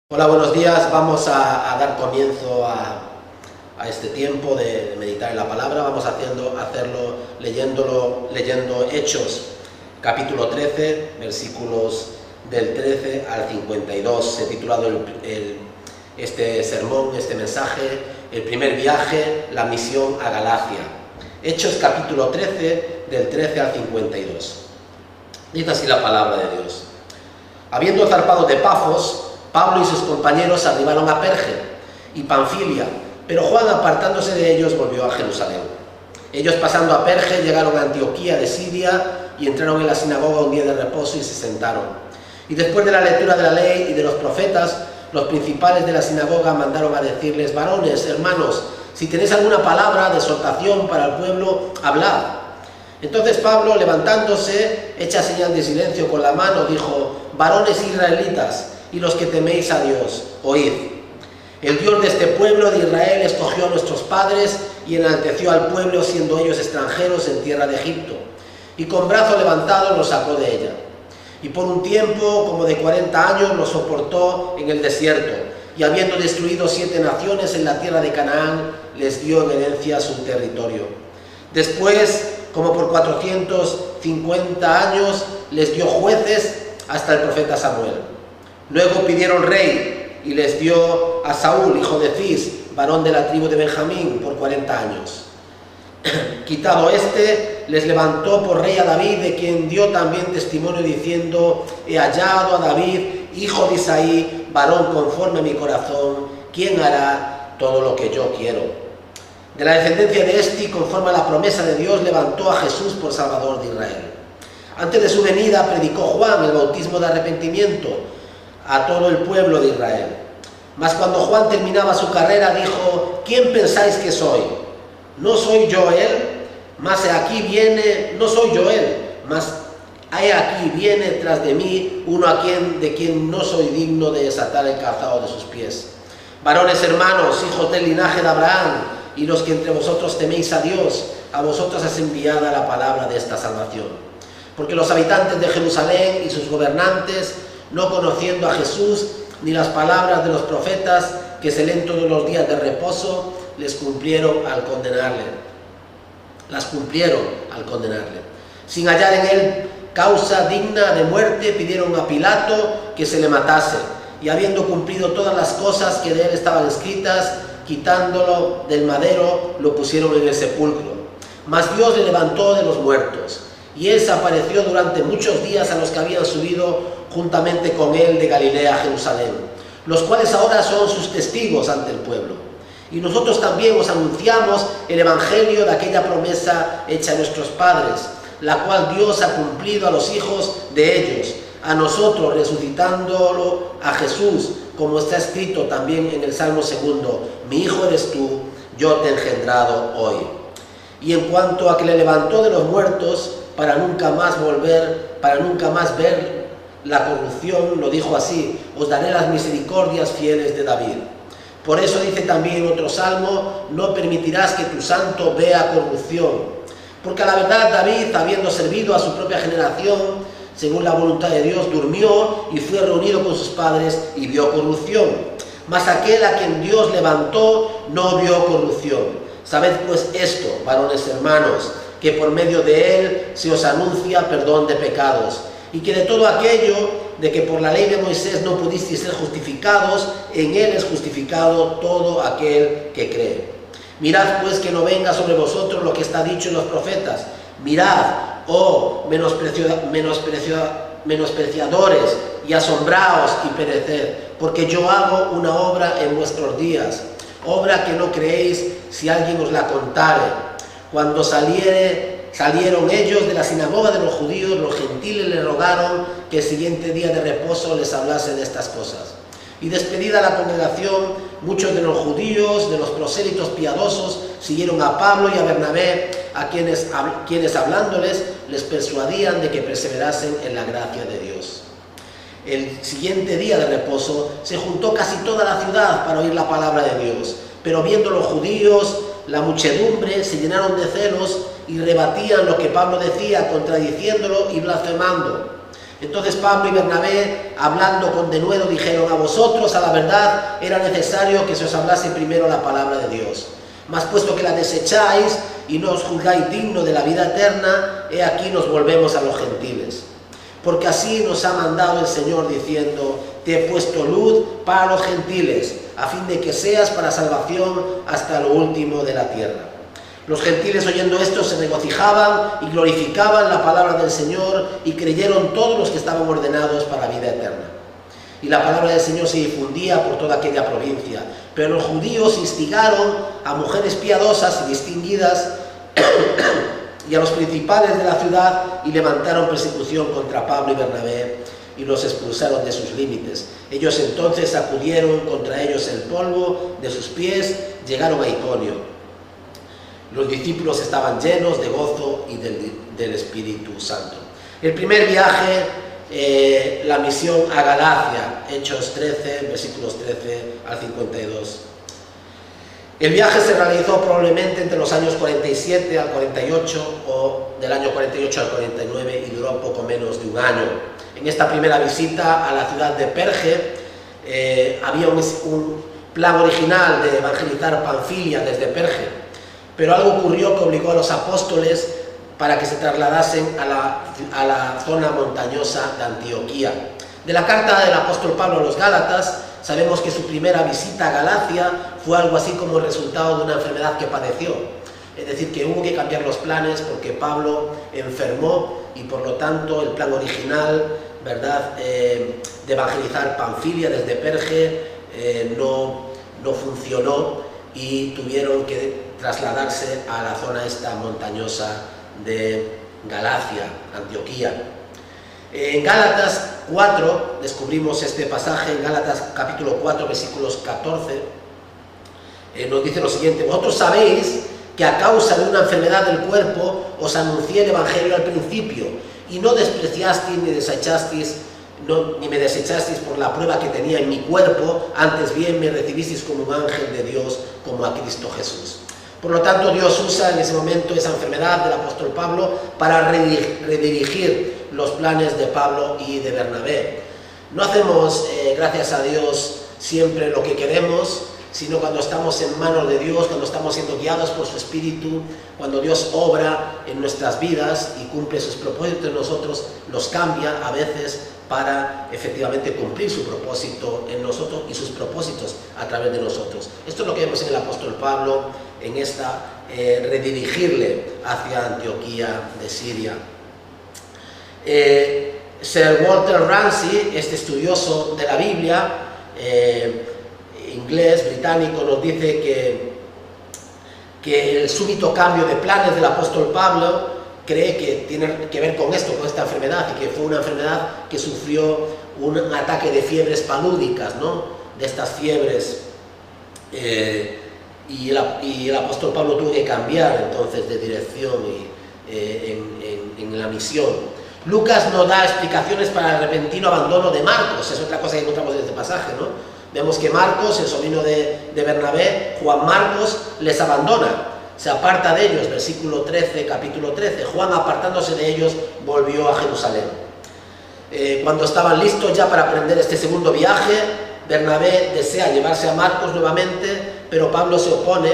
Hola, buenos días. Vamos a dar comienzo a este tiempo de meditar en la palabra. Vamos a hacerlo leyendo Hechos, capítulo 13, versículos del 13 al 52. He titulado este sermón, este mensaje, el primer viaje, la misión a Galacia. Hechos, capítulo 13, del 13 al 52. Dice así la palabra de Dios. Habiendo zarpado de Pafos, Pablo y sus compañeros arribaron a Perge y Panfilia, pero Juan, apartándose de ellos, volvió a Jerusalén. Ellos, pasando a Perge, llegaron a Antioquía de Siria y entraron en la sinagoga un día de reposo y se sentaron. Y después de la lectura de la ley y de los profetas, los principales de la sinagoga mandaron a decirles: varones, hermanos, si tenéis alguna palabra de exhortación para el pueblo, hablad. Entonces Pablo, levantándose, hecha señal de silencio con la mano, dijo: varones israelitas, y los que teméis a Dios, oíd. El Dios de este pueblo de Israel escogió a nuestros padres y enalteció al pueblo, siendo ellos extranjeros en tierra de Egipto, y con brazo levantado los sacó de ella. Y por un tiempo como de 40 años los soportó en el desierto, y habiendo destruido 7 naciones en la tierra de Canaán, les dio en herencia su territorio. Después, como por 450 años, les dio jueces hasta el profeta Samuel. Luego pidieron rey y les dio a Saúl, hijo de Cis, varón de la tribu de Benjamín, por 40 años. Quitado este, les levantó por rey a David, de quien dio también testimonio diciendo: he hallado a David, hijo de Isaí, varón conforme a mi corazón, quien hará todo lo que yo quiero. De la descendencia de este, conforme a la promesa de Dios, levantó a Jesús por Salvador de Israel. Antes de su venida predicó Juan el bautismo de arrepentimiento a todo el pueblo de Israel. Mas cuando Juan terminaba su carrera, dijo: ¿quién pensáis que soy? ¿No soy yo él? Mas he aquí viene, no soy yo él, mas he aquí viene tras de mí uno de quien no soy digno de desatar el calzado de sus pies. Varones hermanos, hijos del linaje de Abraham, y los que entre vosotros teméis a Dios, a vosotros es enviada la palabra de esta salvación. Porque los habitantes de Jerusalén y sus gobernantes, no conociendo a Jesús ni las palabras de los profetas que se leen todos los días de reposo, las cumplieron al condenarle. Sin hallar en él causa digna de muerte, pidieron a Pilato que se le matase, y habiendo cumplido todas las cosas que de él estaban escritas, quitándolo del madero, lo pusieron en el sepulcro. Mas Dios le levantó de los muertos, y él se apareció durante muchos días a los que habían subido juntamente con él de Galilea a Jerusalén, los cuales ahora son sus testigos ante el pueblo. Y nosotros también os anunciamos el evangelio de aquella promesa hecha a nuestros padres, la cual Dios ha cumplido a los hijos de ellos, a nosotros resucitándolo a Jesús, como está escrito también en el Salmo 2: mi hijo eres tú, yo te he engendrado hoy. Y en cuanto a que le levantó de los muertos para nunca más ver la corrupción, lo dijo así: os daré las misericordias fieles de David. Por eso dice también otro salmo: no permitirás que tu santo vea corrupción. Porque a la verdad David, habiendo servido a su propia generación, según la voluntad de Dios, durmió y fue reunido con sus padres y vio corrupción. Mas aquel a quien Dios levantó no vio corrupción. Sabed pues esto, varones hermanos, que por medio de él se os anuncia perdón de pecados, y que de todo aquello de que por la ley de Moisés no pudisteis ser justificados, en él es justificado todo aquel que cree. Mirad pues que no venga sobre vosotros lo que está dicho en los profetas: mirad, oh menospreciadores, y asombraos y pereced, porque yo hago una obra en vuestros días, obra que no creéis si alguien os la contare. Cuando salieron ellos de la sinagoga de los judíos, los gentiles le rogaron que el siguiente día de reposo les hablase de estas cosas. Y despedida la congregación, muchos de los judíos, de los prosélitos piadosos, siguieron a Pablo y a Bernabé, a quienes hablándoles les persuadían de que perseverasen en la gracia de Dios. El siguiente día de reposo se juntó casi toda la ciudad para oír la palabra de Dios, pero viendo los judíos la muchedumbre, se llenaron de celos y rebatían lo que Pablo decía, contradiciéndolo y blasfemando. Entonces Pablo y Bernabé, hablando con denuedo, dijeron: a vosotros, a la verdad, era necesario que se os hablase primero la palabra de Dios. Mas puesto que la desecháis y no os juzgáis digno de la vida eterna, he aquí nos volvemos a los gentiles. Porque así nos ha mandado el Señor, diciendo: te he puesto luz para los gentiles, a fin de que seas para salvación hasta lo último de la tierra. Los gentiles, oyendo esto, se regocijaban y glorificaban la palabra del Señor, y creyeron todos los que estaban ordenados para la vida eterna. Y la palabra del Señor se difundía por toda aquella provincia. Pero los judíos instigaron a mujeres piadosas y distinguidas y a los principales de la ciudad, y levantaron persecución contra Pablo y Bernabé, y los expulsaron de sus límites. Ellos entonces sacudieron contra ellos el polvo de sus pies, llegaron a Iconio. Los discípulos estaban llenos de gozo y del Espíritu Santo. El primer viaje, la misión a Galacia, Hechos 13, versículos 13 al 52. El viaje se realizó probablemente entre los años 47 al 48 o del año 48 al 49 y duró poco menos de un año. En esta primera visita a la ciudad de Perge había un plan original de evangelizar Panfilia desde Perge, pero algo ocurrió que obligó a los apóstoles para que se trasladasen a la zona montañosa de Antioquía. De la carta del apóstol Pablo a los Gálatas, sabemos que su primera visita a Galacia fue algo así como el resultado de una enfermedad que padeció. Es decir, que hubo que cambiar los planes porque Pablo enfermó y por lo tanto el plan original, ¿verdad?, de evangelizar Panfilia desde Perge no funcionó y tuvieron que trasladarse a la zona esta montañosa de Galacia, Antioquía. En Gálatas 4 descubrimos este pasaje, en Gálatas capítulo 4 versículos 14, nos dice lo siguiente: vosotros sabéis que a causa de una enfermedad del cuerpo os anuncié el Evangelio al principio, y no despreciasteis ni me desechasteis por la prueba que tenía en mi cuerpo, antes bien me recibisteis como un ángel de Dios, como a Cristo Jesús. Por lo tanto, Dios usa en ese momento esa enfermedad del apóstol Pablo para redirigir los planes de Pablo y de Bernabé. No hacemos, gracias a Dios, siempre lo que queremos, sino cuando estamos en manos de Dios, cuando estamos siendo guiados por su Espíritu, cuando Dios obra en nuestras vidas y cumple sus propósitos en nosotros, los cambia a veces para efectivamente cumplir su propósito en nosotros y sus propósitos a través de nosotros. Esto es lo que vemos en el apóstol Pablo, en esta redirigirle hacia Antioquía de Siria. Sir Walter Ramsey, este estudioso de la Biblia, inglés, británico, nos dice que el súbito cambio de planes del apóstol Pablo cree que tiene que ver con esto, con esta enfermedad, y que fue una enfermedad que sufrió un ataque de fiebres palúdicas, ¿no?, de estas fiebres, y el apóstol Pablo tuvo que cambiar entonces de dirección en la misión. Lucas no da explicaciones para el repentino abandono de Marcos, es otra cosa que encontramos en este pasaje, ¿no? Vemos que Marcos, el sobrino de Bernabé, Juan Marcos, les abandona, se aparta de ellos, versículo 13, capítulo 13. Juan, apartándose de ellos, volvió a Jerusalén. Cuando estaban listos ya para emprender este segundo viaje, Bernabé desea llevarse a Marcos nuevamente, pero Pablo se opone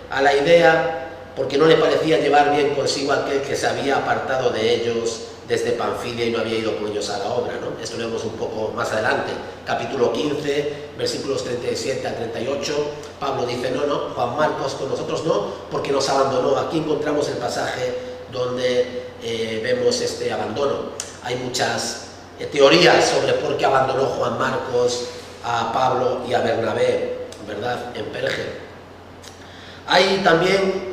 a la idea porque no le parecía llevar bien consigo aquel que se había apartado de ellos desde Panfilia y no había ido con ellos a la obra, ¿no? Esto lo vemos un poco más adelante, capítulo 15, versículos 37 al 38. Pablo dice: no, Juan Marcos con nosotros no, porque nos abandonó. Aquí encontramos el pasaje donde vemos este abandono. Hay muchas teorías sobre por qué abandonó Juan Marcos a Pablo y a Bernabé, ¿verdad?, en Perge. Hay también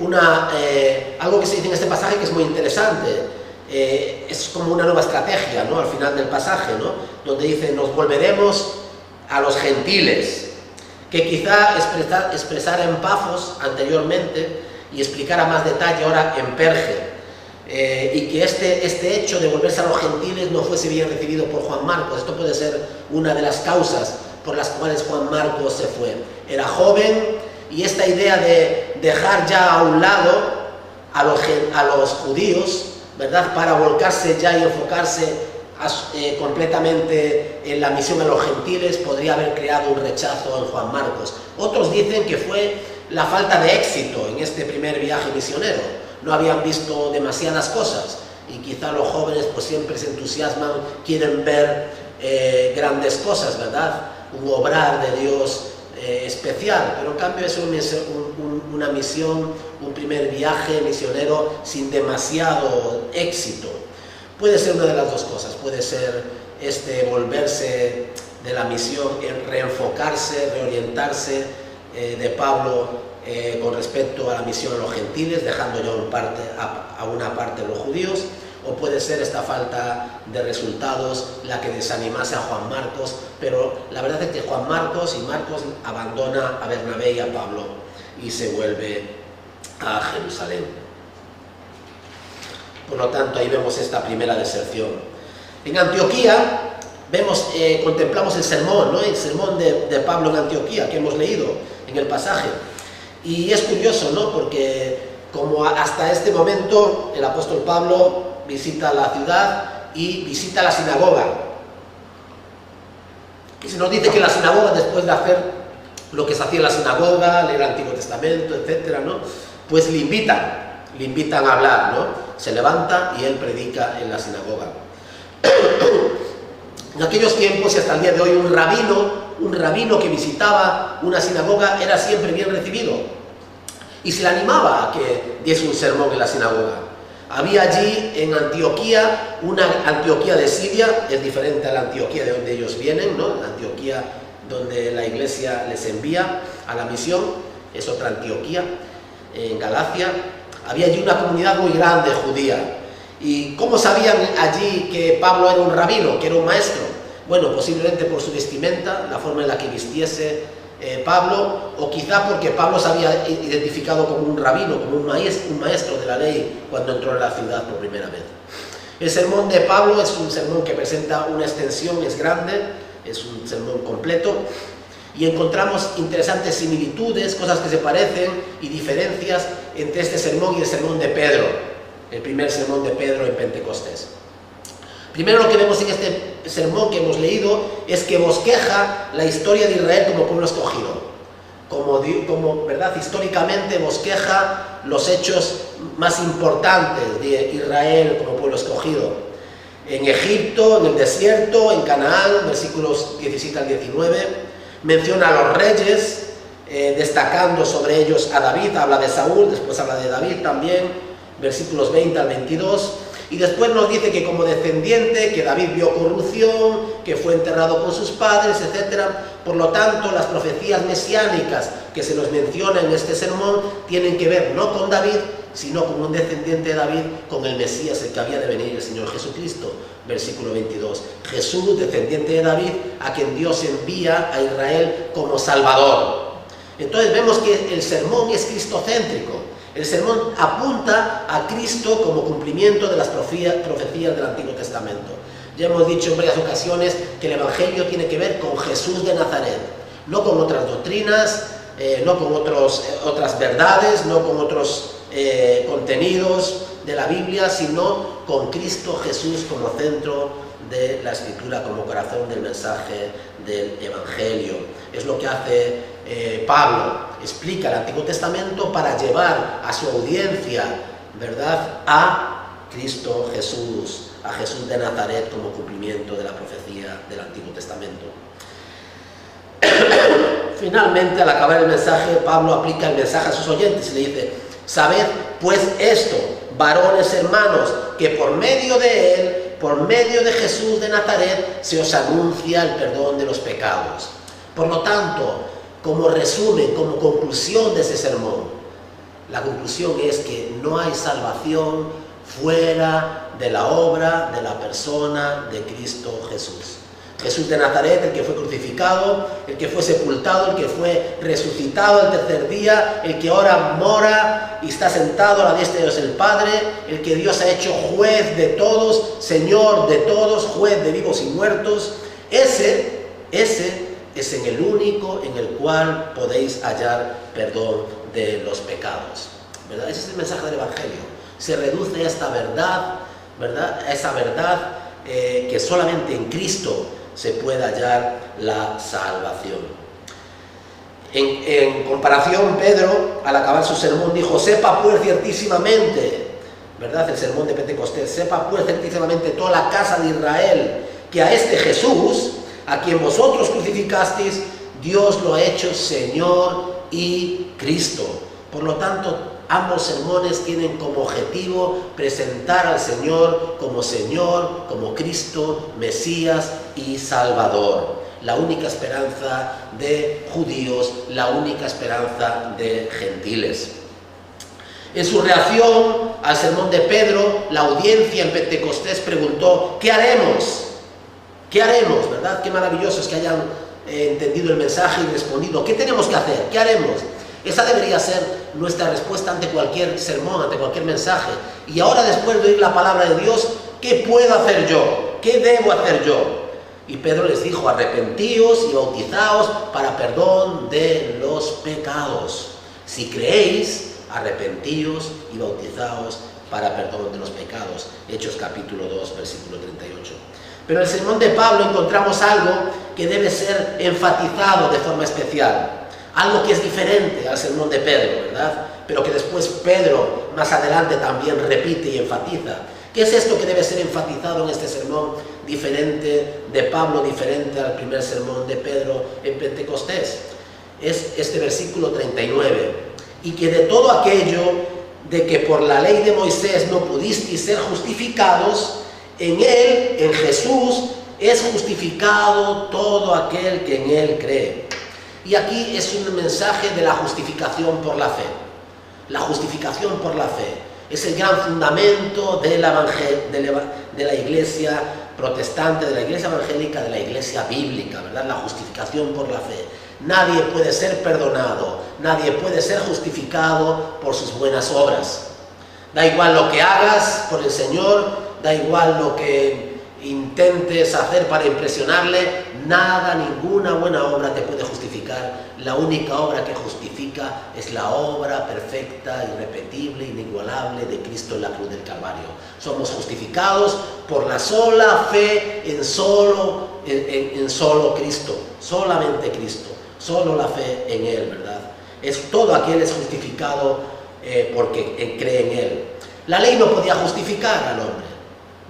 algo que se dice en este pasaje que es muy interesante. Es como una nueva estrategia, ¿no?, al final del pasaje, ¿no?, donde dice: nos volveremos a los gentiles, que quizá expresara en Pafos anteriormente y explicara más detalle ahora en Perge, y que este hecho de volverse a los gentiles no fuese bien recibido por Juan Marcos. Esto puede ser una de las causas por las cuales Juan Marcos se fue. Era joven y esta idea de dejar ya a un lado a los judíos, ¿verdad?, para volcarse ya y enfocarse completamente en la misión a los gentiles, podría haber creado un rechazo en Juan Marcos. Otros dicen que fue la falta de éxito en este primer viaje misionero. No habían visto demasiadas cosas y quizá los jóvenes pues siempre se entusiasman, quieren ver grandes cosas, ¿verdad? Un obrar de Dios especial, pero en cambio es una misión, un primer viaje misionero sin demasiado éxito. Puede ser una de las dos cosas, puede ser volverse de la misión, reenfocarse, reorientarse de Pablo con respecto a la misión a los gentiles, dejando ya a una parte de los judíos, o puede ser esta falta de resultados la que desanimase a Juan Marcos, pero la verdad es que Juan Marcos abandona a Bernabé y a Pablo y se vuelve a Jerusalén. Por lo tanto, ahí vemos esta primera deserción. En Antioquía contemplamos el sermón, ¿no? El sermón de Pablo en Antioquía que hemos leído en el pasaje. Y es curioso, ¿no? Porque como hasta este momento el apóstol Pablo visita la ciudad y visita la sinagoga. Y se nos dice que la sinagoga, después de hacer lo que se hacía en la sinagoga, leer el Antiguo Testamento, etcétera, ¿no? Pues le invitan a hablar, ¿no? Se levanta y él predica en la sinagoga. En aquellos tiempos y hasta el día de hoy, un rabino que visitaba una sinagoga era siempre bien recibido y se le animaba a que diese un sermón en la sinagoga. Había allí en Antioquía, una Antioquía de Siria, es diferente a la Antioquía de donde ellos vienen, ¿no? La Antioquía donde la iglesia les envía a la misión, es otra Antioquía, en Galacia. Había allí una comunidad muy grande judía. ¿Y cómo sabían allí que Pablo era un rabino, que era un maestro? Bueno, posiblemente por su vestimenta, la forma en la que vistiese Pablo, o quizá porque Pablo se había identificado como un rabino, como un maestro de la ley cuando entró en la ciudad por primera vez. El sermón de Pablo es un sermón que presenta una extensión, es grande, es un sermón completo, y encontramos interesantes similitudes, cosas que se parecen y diferencias entre este sermón y el sermón de Pedro, el primer sermón de Pedro en Pentecostés. Primero lo que vemos en este sermón que hemos leído es que bosqueja la historia de Israel como pueblo escogido. Como ¿verdad? Históricamente bosqueja los hechos más importantes de Israel como pueblo escogido. En Egipto, en el desierto, en Canaán, versículos 17 al 19, menciona a los reyes, destacando sobre ellos a David, habla de Saúl, después habla de David también, versículos 20 al 22, y después nos dice que como descendiente, que David vio corrupción, que fue enterrado con sus padres, etc. Por lo tanto, las profecías mesiánicas que se nos mencionan en este sermón tienen que ver no con David, sino con un descendiente de David, con el Mesías, el que había de venir, el Señor Jesucristo. Versículo 22. Jesús, descendiente de David, a quien Dios envía a Israel como Salvador. Entonces vemos que el sermón es cristocéntrico. El sermón apunta a Cristo como cumplimiento de las profecías del Antiguo Testamento. Ya hemos dicho en varias ocasiones que el Evangelio tiene que ver con Jesús de Nazaret, no con otras doctrinas, no con otras verdades, no con otros contenidos de la Biblia, sino con Cristo Jesús como centro de la Escritura, como corazón del mensaje del Evangelio. Es lo que hace Pablo, explica el Antiguo Testamento para llevar a su audiencia, ¿verdad?, a Cristo Jesús, a Jesús de Nazaret como cumplimiento de la profecía del Antiguo Testamento. Finalmente, al acabar el mensaje, Pablo aplica el mensaje a sus oyentes y le dice: sabed pues esto, varones hermanos, que por medio de él, por medio de Jesús de Nazaret, se os anuncia el perdón de los pecados. Por lo tanto, como resumen, como conclusión de ese sermón, la conclusión es que no hay salvación fuera de la obra, de la persona de Cristo Jesús. Jesús de Nazaret, el que fue crucificado, el que fue sepultado, el que fue resucitado el tercer día, el que ahora mora y está sentado a la diestra de Dios el Padre, el que Dios ha hecho juez de todos, Señor de todos, juez de vivos y muertos. Ese es en el único en el cual podéis hallar perdón de los pecados, ¿verdad? Ese es el mensaje del Evangelio. Se reduce a esta verdad, ¿verdad?, a esa verdad que solamente en Cristo se puede hallar la salvación. En comparación, Pedro, al acabar su sermón, dijo: sepa pues ciertísimamente, ¿verdad? El sermón de Pentecostés: sepa pues ciertísimamente toda la casa de Israel, que a este Jesús, a quien vosotros crucificasteis, Dios lo ha hecho Señor y Cristo. Por lo tanto, ambos sermones tienen como objetivo presentar al Señor, como Cristo, Mesías y Salvador. La única esperanza de judíos, la única esperanza de gentiles. En su reacción al sermón de Pedro, la audiencia en Pentecostés preguntó: ¿qué haremos? ¿Qué haremos? ¿Verdad? Qué maravilloso es que hayan entendido el mensaje y respondido: ¿qué tenemos que hacer? ¿Qué haremos? Esa debería ser nuestra respuesta ante cualquier sermón, ante cualquier mensaje. Y ahora, después de oír la palabra de Dios, ¿qué puedo hacer yo? ¿Qué debo hacer yo? Y Pedro les dijo: arrepentíos y bautizaos para perdón de los pecados. Si creéis, arrepentíos y bautizaos para perdón de los pecados. Hechos capítulo 2, versículo 38. Pero en el sermón de Pablo encontramos algo que debe ser enfatizado de forma especial. Algo que es diferente al sermón de Pedro, ¿verdad? Pero que después Pedro más adelante también repite y enfatiza. ¿Qué es esto que debe ser enfatizado en este sermón diferente de Pablo, diferente al primer sermón de Pedro en Pentecostés? Es este versículo 39. Y que de todo aquello de que por la ley de Moisés no pudisteis ser justificados, en él, en Jesús, es justificado todo aquel que en él cree. Y aquí es un mensaje de la justificación por la fe. La justificación por la fe es el gran fundamento de la iglesia protestante, de la iglesia evangélica, de la iglesia bíblica, ¿verdad? La justificación por la fe. Nadie puede ser perdonado, nadie puede ser justificado por sus buenas obras. Da igual lo que hagas por el Señor, da igual lo que intentes hacer para impresionarle, nada, ninguna buena obra te puede justificar. La única obra que justifica es la obra perfecta, irrepetible, inigualable de Cristo en la cruz del Calvario. Somos justificados por la sola fe en solo Cristo, solamente Cristo, solo la fe en Él, ¿verdad? Todo aquel es justificado porque cree en Él. La ley no podía justificar al hombre,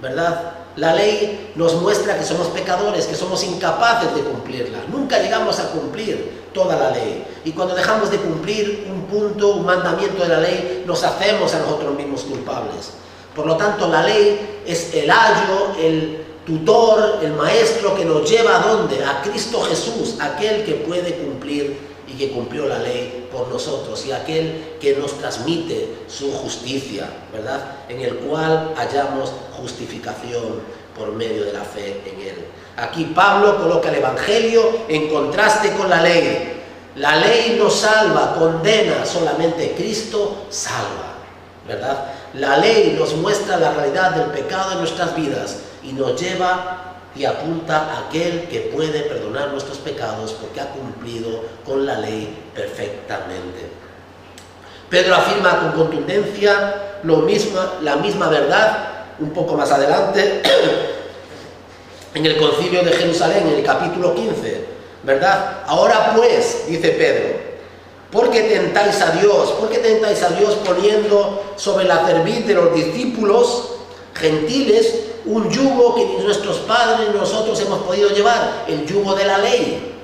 ¿verdad? La ley nos muestra que somos pecadores, que somos incapaces de cumplirla. Nunca llegamos a cumplir toda la ley. Y cuando dejamos de cumplir un punto, un mandamiento de la ley, nos hacemos a nosotros mismos culpables. Por lo tanto, la ley es el ayo, el tutor, el maestro que nos lleva ¿a dónde? A Cristo Jesús, aquel que puede cumplir y que cumplió la ley por nosotros, y aquel que nos transmite su justicia, ¿verdad? En el cual hallamos justificación por medio de la fe en Él. Aquí Pablo coloca el Evangelio en contraste con la ley. La ley no salva, condena, solamente Cristo salva, ¿verdad? La ley nos muestra la realidad del pecado en nuestras vidas y nos lleva y apunta a aquel que puede perdonar nuestros pecados porque ha cumplido con la ley perfectamente. Pedro afirma con contundencia la misma verdad un poco más adelante en el Concilio de Jerusalén, en el capítulo 15, ¿verdad? Ahora pues, dice Pedro, ¿por qué tentáis a Dios? ¿Por qué tentáis a Dios poniendo sobre la cerviz de los discípulos gentiles un yugo que ni nuestros padres ni nosotros hemos podido llevar, el yugo de la ley?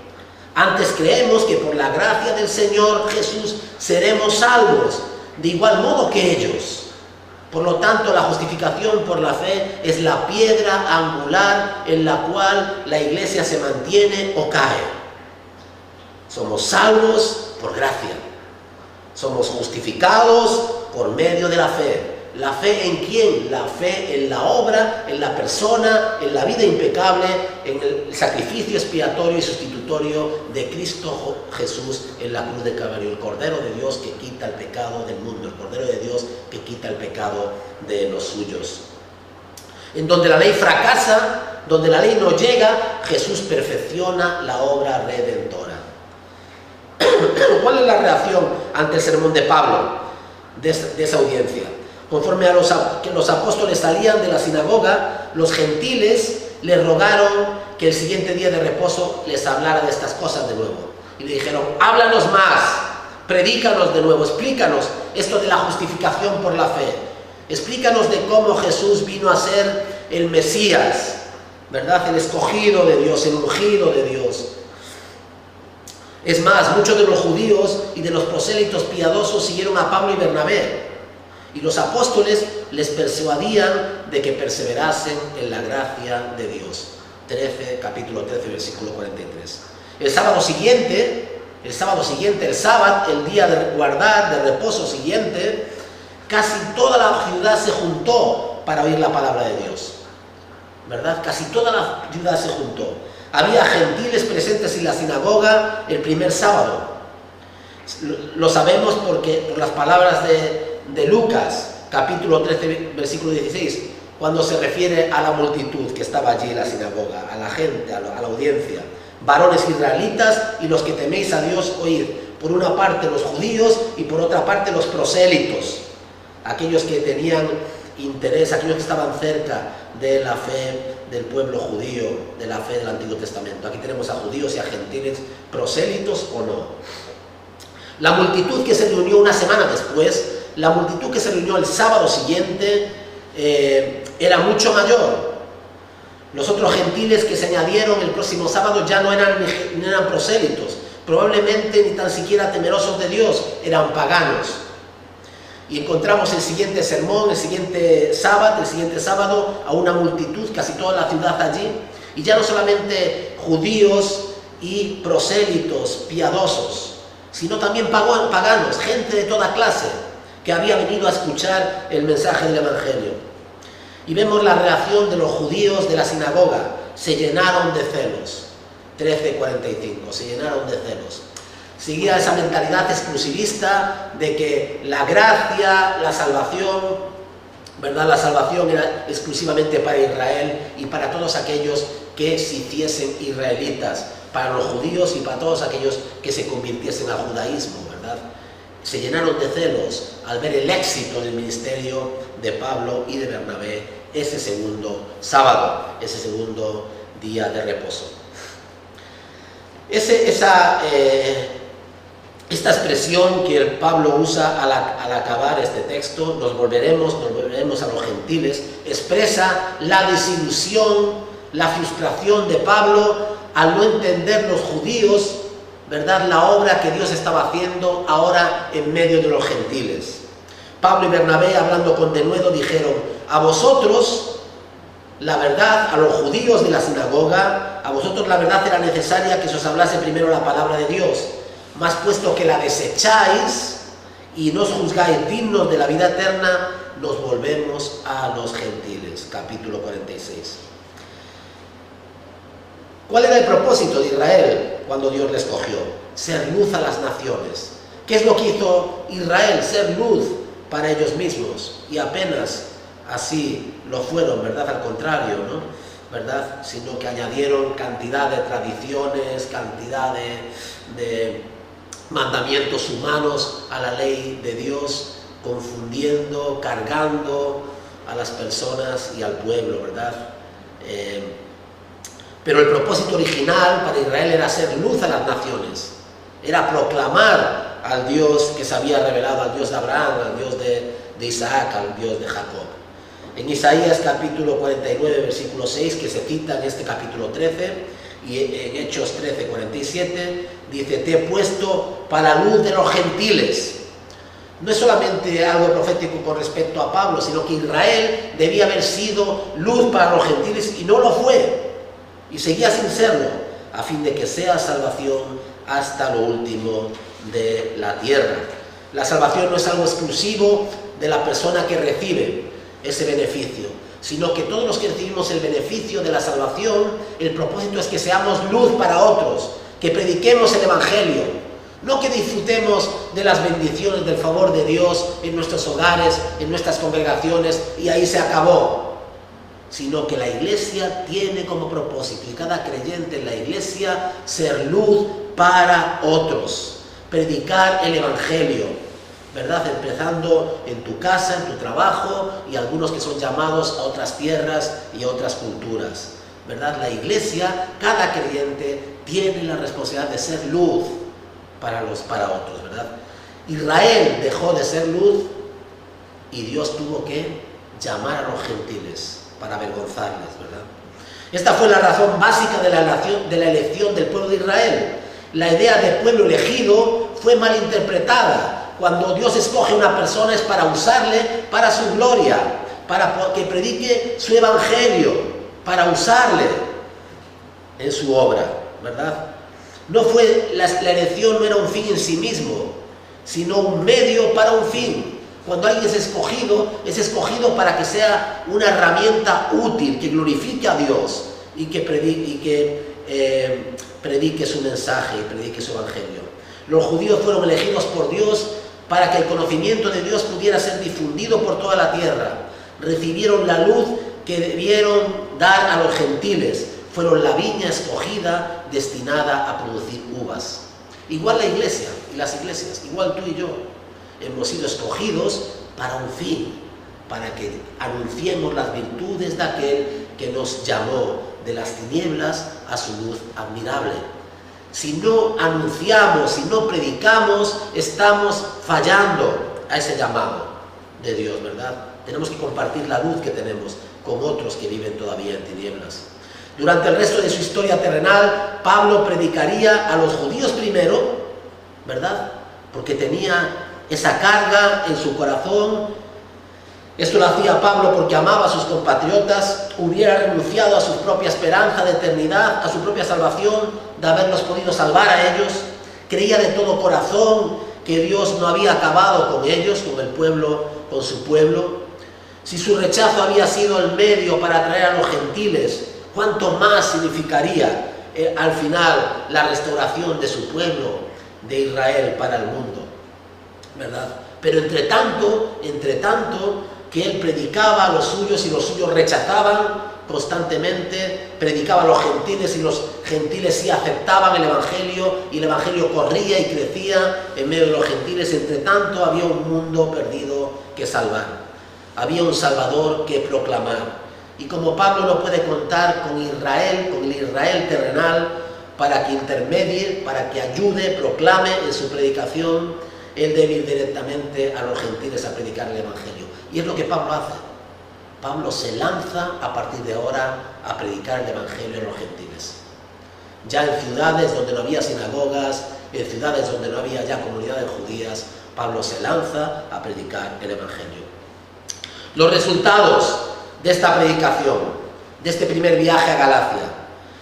Antes creemos que por la gracia del Señor Jesús seremos salvos, de igual modo que ellos. Por lo tanto, la justificación por la fe es la piedra angular en la cual la iglesia se mantiene o cae. Somos salvos por gracia. Somos justificados por medio de la fe. ¿La fe en quién? La fe en la obra, en la persona, en la vida impecable, en el sacrificio expiatorio y sustitutorio de Cristo Jesús en la cruz de Calvario, el Cordero de Dios que quita el pecado del mundo, el Cordero de Dios que quita el pecado de los suyos. En donde la ley fracasa, donde la ley no llega, Jesús perfecciona la obra redentora. ¿Cuál es la reacción ante el sermón de Pablo, de esa audiencia? Conforme a que los apóstoles salían de la sinagoga, los gentiles le rogaron que el siguiente día de reposo les hablara de estas cosas de nuevo. Y le dijeron, háblanos más, predícanos de nuevo, explícanos esto de la justificación por la fe. Explícanos de cómo Jesús vino a ser el Mesías, ¿verdad? El escogido de Dios, el ungido de Dios. Es más, muchos de los judíos y de los prosélitos piadosos siguieron a Pablo y Bernabé. Y los apóstoles les persuadían de que perseverasen en la gracia de Dios. Capítulo 13, versículo 43. El sábado siguiente, el sábado, el día de guardar, de reposo siguiente, casi toda la ciudad se juntó para oír la palabra de Dios, ¿verdad? Casi toda la ciudad se juntó. Había gentiles presentes en la sinagoga el primer sábado. Lo sabemos porque por las palabras de Lucas, capítulo 13, versículo 16, cuando se refiere a la multitud que estaba allí en la sinagoga, a la gente, a la audiencia. Varones israelitas y los que teméis a Dios, oíd. Por una parte los judíos y por otra parte los prosélitos, aquellos que tenían interés, aquellos que estaban cerca de la fe del pueblo judío, de la fe del Antiguo Testamento. Aquí tenemos a judíos y a gentiles, prosélitos o no. La multitud que se reunió una semana después, la multitud que se reunió el sábado siguiente, era mucho mayor. Los otros gentiles que se añadieron el próximo sábado ya no eran prosélitos, probablemente ni tan siquiera temerosos de Dios, eran paganos. Y encontramos el siguiente sermón, el siguiente sábado, a una multitud, casi toda la ciudad allí, y ya no solamente judíos y prosélitos piadosos, sino también paganos, gente de toda clase, que había venido a escuchar el mensaje del Evangelio. Y vemos la reacción de los judíos de la sinagoga, se llenaron de celos. 13:45, se llenaron de celos. Seguía esa mentalidad exclusivista de que la gracia, la salvación, ¿verdad? La salvación era exclusivamente para Israel y para todos aquellos que se hiciesen israelitas, para los judíos y para todos aquellos que se convirtiesen al judaísmo, ¿verdad? Se llenaron de celos al ver el éxito del ministerio de Pablo y de Bernabé ese segundo sábado, ese segundo día de reposo. Esta expresión que Pablo usa al acabar este texto, nos volveremos a los gentiles, expresa la desilusión, la frustración de Pablo al no entender los judíos, ¿verdad?, la obra que Dios estaba haciendo ahora en medio de los gentiles. Pablo y Bernabé, hablando con denuedo, dijeron: a vosotros la verdad, a los judíos de la sinagoga, a vosotros la verdad era necesaria que se os hablase primero la palabra de Dios, mas puesto que la desecháis y no os juzgáis dignos de la vida eterna, nos volvemos a los gentiles. Capítulo 46. ¿Cuál era el propósito de Israel cuando Dios les escogió? Ser luz a las naciones. ¿Qué es lo que hizo Israel? Ser luz para ellos mismos. Y apenas así lo fueron, ¿verdad? Al contrario, ¿no? ¿Verdad? Sino que añadieron cantidad de tradiciones, cantidad de mandamientos humanos a la ley de Dios, confundiendo, cargando a las personas y al pueblo, ¿verdad? Pero el propósito original para Israel era ser luz a las naciones, era proclamar al Dios que se había revelado, al Dios de Abraham, al Dios de Isaac, al Dios de Jacob. En Isaías capítulo 49, versículo 6, que se cita en este capítulo 13, y en Hechos 13, 47, dice: te he puesto para luz de los gentiles. No es solamente algo profético con respecto a Pablo, sino que Israel debía haber sido luz para los gentiles y no lo fue, y seguía sin serlo, a fin de que sea salvación hasta lo último de la tierra. La salvación no es algo exclusivo de la persona que recibe ese beneficio, sino que todos los que recibimos el beneficio de la salvación, el propósito es que seamos luz para otros, que prediquemos el Evangelio, no que disfrutemos de las bendiciones del favor de Dios en nuestros hogares, en nuestras congregaciones y ahí se acabó, sino que la iglesia tiene como propósito, y cada creyente en la iglesia, ser luz para otros, predicar el Evangelio, ¿verdad? Empezando en tu casa, en tu trabajo, y algunos que son llamados a otras tierras y a otras culturas, ¿verdad? La iglesia, cada creyente tiene la responsabilidad de ser luz para otros, ¿verdad? Israel dejó de ser luz y Dios tuvo que llamar a los gentiles para avergonzarles, ¿verdad? Esta fue la razón básica de la elección del pueblo de Israel. La idea de pueblo elegido fue malinterpretada. Cuando Dios escoge a una persona es para usarle para su gloria, para que predique su evangelio, para usarle en su obra, ¿verdad? La elección no era un fin en sí mismo, sino un medio para un fin. Cuando alguien es escogido para que sea una herramienta útil, que glorifique a Dios y que predique su mensaje y predique su evangelio. Los judíos fueron elegidos por Dios para que el conocimiento de Dios pudiera ser difundido por toda la tierra. Recibieron la luz que debieron dar a los gentiles. Fueron la viña escogida destinada a producir uvas. Igual la iglesia y las iglesias, igual tú y yo, hemos sido escogidos para un fin, para que anunciemos las virtudes de aquel que nos llamó de las tinieblas a su luz admirable. Si no anunciamos, si no predicamos, estamos fallando a ese llamado de Dios, ¿verdad? Tenemos que compartir la luz que tenemos con otros que viven todavía en tinieblas. Durante el resto de su historia terrenal, Pablo predicaría a los judíos primero, ¿verdad? Porque tenía esa carga en su corazón. Esto lo hacía Pablo porque amaba a sus compatriotas, hubiera renunciado a su propia esperanza de eternidad, a su propia salvación, de haberlos podido salvar a ellos. Creía de todo corazón que Dios no había acabado con ellos, con el pueblo, con su pueblo. Si su rechazo había sido el medio para atraer a los gentiles, ¿cuánto más significaría al final la restauración de su pueblo, de Israel, para el mundo? ¿Verdad? Pero entre tanto que él predicaba a los suyos y los suyos rechazaban constantemente, predicaba a los gentiles y los gentiles sí aceptaban el evangelio y el evangelio corría y crecía en medio de los gentiles. Entre tanto había un mundo perdido que salvar, había un Salvador que proclamar. Y como Pablo no puede contar con Israel, con el Israel terrenal, para que intermedie, para que ayude, proclame en su predicación, él debe ir directamente a los gentiles a predicar el evangelio. Y es lo que Pablo hace. Pablo se lanza a partir de ahora a predicar el evangelio a los gentiles. Ya en ciudades donde no había sinagogas, en ciudades donde no había ya comunidades judías, Pablo se lanza a predicar el evangelio. Los resultados de esta predicación, de este primer viaje a Galacia.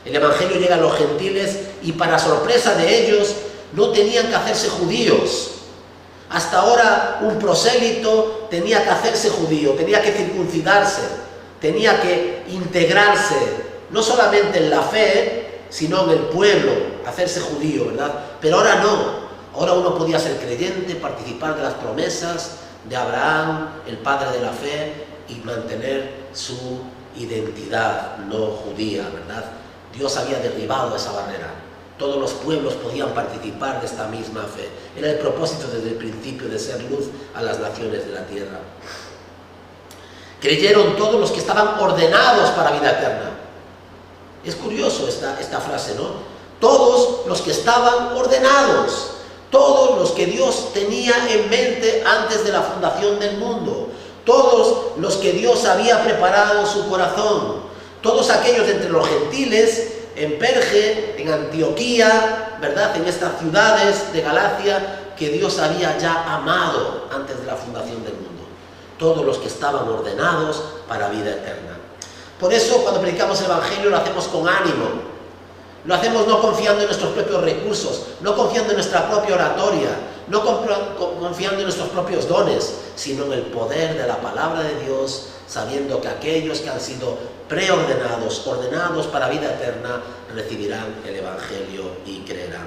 El evangelio llega a los gentiles y, para sorpresa de ellos, no tenían que hacerse judíos. Hasta ahora un prosélito tenía que hacerse judío, tenía que circuncidarse, tenía que integrarse, no solamente en la fe, sino en el pueblo, hacerse judío, ¿verdad? Pero ahora no. Ahora uno podía ser creyente, participar de las promesas de Abraham, el padre de la fe, y mantener su identidad no judía, ¿verdad? Dios había derribado esa barrera. Todos los pueblos podían participar de esta misma fe. Era el propósito desde el principio de ser luz a las naciones de la tierra. Creyeron todos los que estaban ordenados para vida eterna. Es curioso esta frase, ¿no? Todos los que estaban ordenados, todos los que Dios tenía en mente antes de la fundación del mundo, todos los que Dios había preparado su corazón, todos aquellos de entre los gentiles, en Perge, en Antioquía, ¿verdad? En estas ciudades de Galacia que Dios había ya amado antes de la fundación del mundo. Todos los que estaban ordenados para vida eterna. Por eso, cuando predicamos el evangelio, lo hacemos con ánimo. Lo hacemos no confiando en nuestros propios recursos, no confiando en nuestra propia oratoria, no confiando en nuestros propios dones, sino en el poder de la palabra de Dios, sabiendo que aquellos que han sido preordenados, ordenados para vida eterna, recibirán el evangelio y creerán.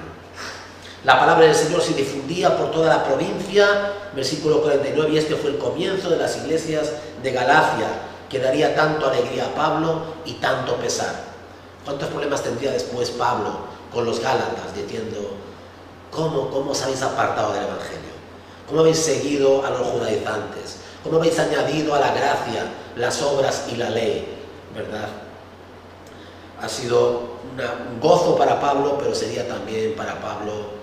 La palabra del Señor se difundía por toda la provincia, versículo 49, y este fue el comienzo de las iglesias de Galacia, que daría tanto alegría a Pablo y tanto pesar. ¿Cuántos problemas tendría después Pablo con los Gálatas diciendo: ¿cómo os habéis apartado del evangelio? ¿Cómo habéis seguido a los judaizantes? ¿Cómo habéis añadido a la gracia las obras y la ley? ¿Verdad? Ha sido un gozo para Pablo, pero sería también para Pablo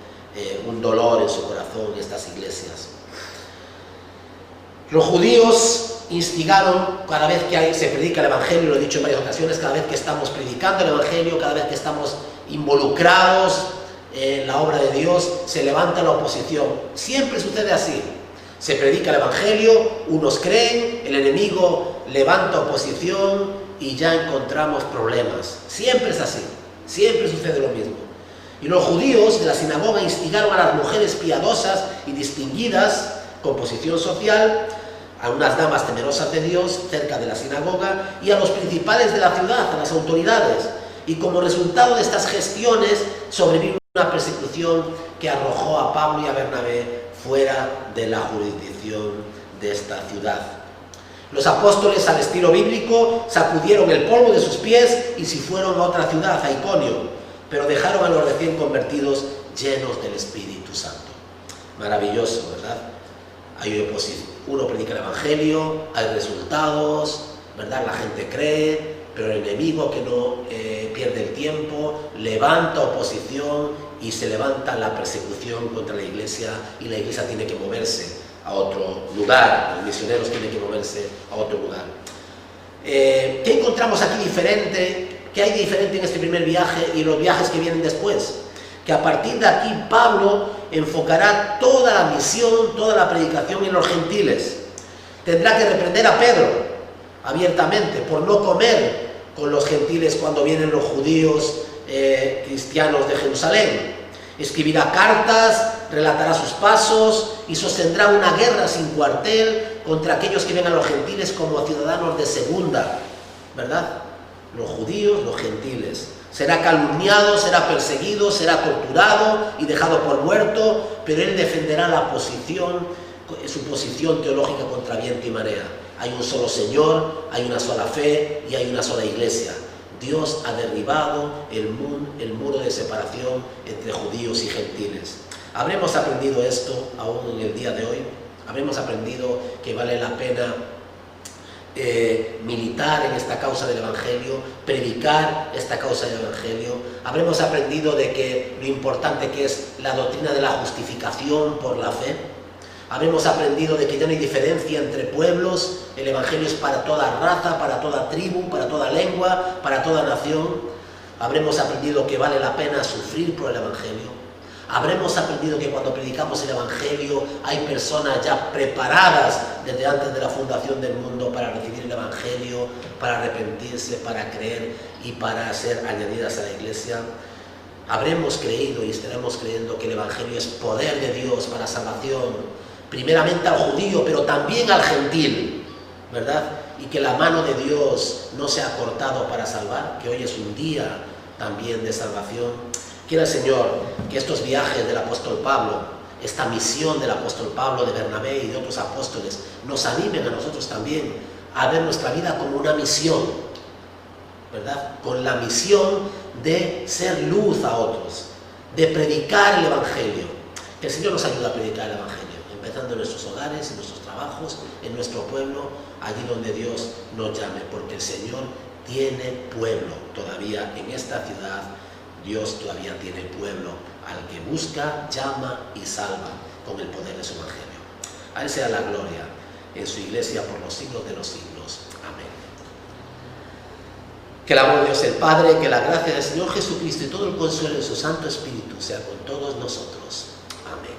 un dolor en su corazón estas iglesias. Los judíos instigaron cada vez que se predica el Evangelio, lo he dicho en varias ocasiones, cada vez que estamos predicando el Evangelio, cada vez que estamos involucrados en la obra de Dios, se levanta la oposición. Siempre sucede así. Se predica el Evangelio, unos creen, el enemigo levanta oposición y ya encontramos problemas. Siempre es así, siempre sucede lo mismo. Y los judíos de la sinagoga instigaron a las mujeres piadosas y distinguidas con posición social, a unas damas temerosas de Dios cerca de la sinagoga y a los principales de la ciudad, a las autoridades. Y como resultado de estas gestiones sobrevino una persecución que arrojó a Pablo y a Bernabé fuera de la jurisdicción de esta ciudad. Los apóstoles, al estilo bíblico, sacudieron el polvo de sus pies y se fueron a otra ciudad, a Iconio, pero dejaron a los recién convertidos llenos del Espíritu Santo. Maravilloso, ¿verdad? Hay oposición. Uno predica el Evangelio, hay resultados, ¿verdad? La gente cree, pero el enemigo, que no pierde el tiempo, levanta oposición y se levanta la persecución contra la iglesia, y la iglesia tiene que moverse a otro lugar, los misioneros tienen que moverse a otro lugar. ¿Qué encontramos aquí diferente? ¿Qué hay de diferente en este primer viaje y los viajes que vienen después? Que a partir de aquí Pablo enfocará toda la misión, toda la predicación en los gentiles. Tendrá que reprender a Pedro abiertamente por no comer con los gentiles cuando vienen los judíos cristianos de Jerusalén. Escribirá cartas, relatará sus pasos y sostendrá una guerra sin cuartel contra aquellos que ven a los gentiles como ciudadanos de segunda, ¿verdad? Los judíos, los gentiles. Será calumniado, será perseguido, será torturado y dejado por muerto, pero él defenderá la posición, su posición teológica contra viento y marea. Hay un solo Señor, hay una sola fe y hay una sola iglesia. Dios ha derribado el muro de separación entre judíos y gentiles. ¿Habremos aprendido esto aún en el día de hoy? ¿Habremos aprendido que vale la pena militar en esta causa del Evangelio, predicar esta causa del Evangelio? ¿Habremos aprendido de que lo importante que es la doctrina de la justificación por la fe? ¿Habremos aprendido de que ya no hay diferencia entre pueblos? El Evangelio es para toda raza, para toda tribu, para toda lengua, para toda nación. ¿Habremos aprendido que vale la pena sufrir por el Evangelio? ¿Habremos aprendido que cuando predicamos el Evangelio hay personas ya preparadas desde antes de la fundación del mundo para recibir el Evangelio, para arrepentirse, para creer y para ser añadidas a la iglesia? Habremos creído y estaremos creyendo que el Evangelio es poder de Dios para salvación, primeramente al judío, pero también al gentil, ¿verdad? Y que la mano de Dios no se ha cortado para salvar, que hoy es un día también de salvación. Quiera el Señor que estos viajes del apóstol Pablo, esta misión del apóstol Pablo, de Bernabé y de otros apóstoles, nos animen a nosotros también a ver nuestra vida como una misión, ¿verdad? Con la misión de ser luz a otros, de predicar el Evangelio. Que el Señor nos ayude a predicar el Evangelio, empezando en nuestros hogares, en nuestros trabajos, en nuestro pueblo, allí donde Dios nos llame, porque el Señor tiene pueblo todavía en esta ciudad. Dios todavía tiene pueblo al que busca, llama y salva con el poder de su Evangelio. A Él sea la gloria en su iglesia por los siglos de los siglos. Amén. Que el amor de Dios el Padre, que la gracia del Señor Jesucristo y todo el consuelo de su Santo Espíritu sea con todos nosotros. Amén.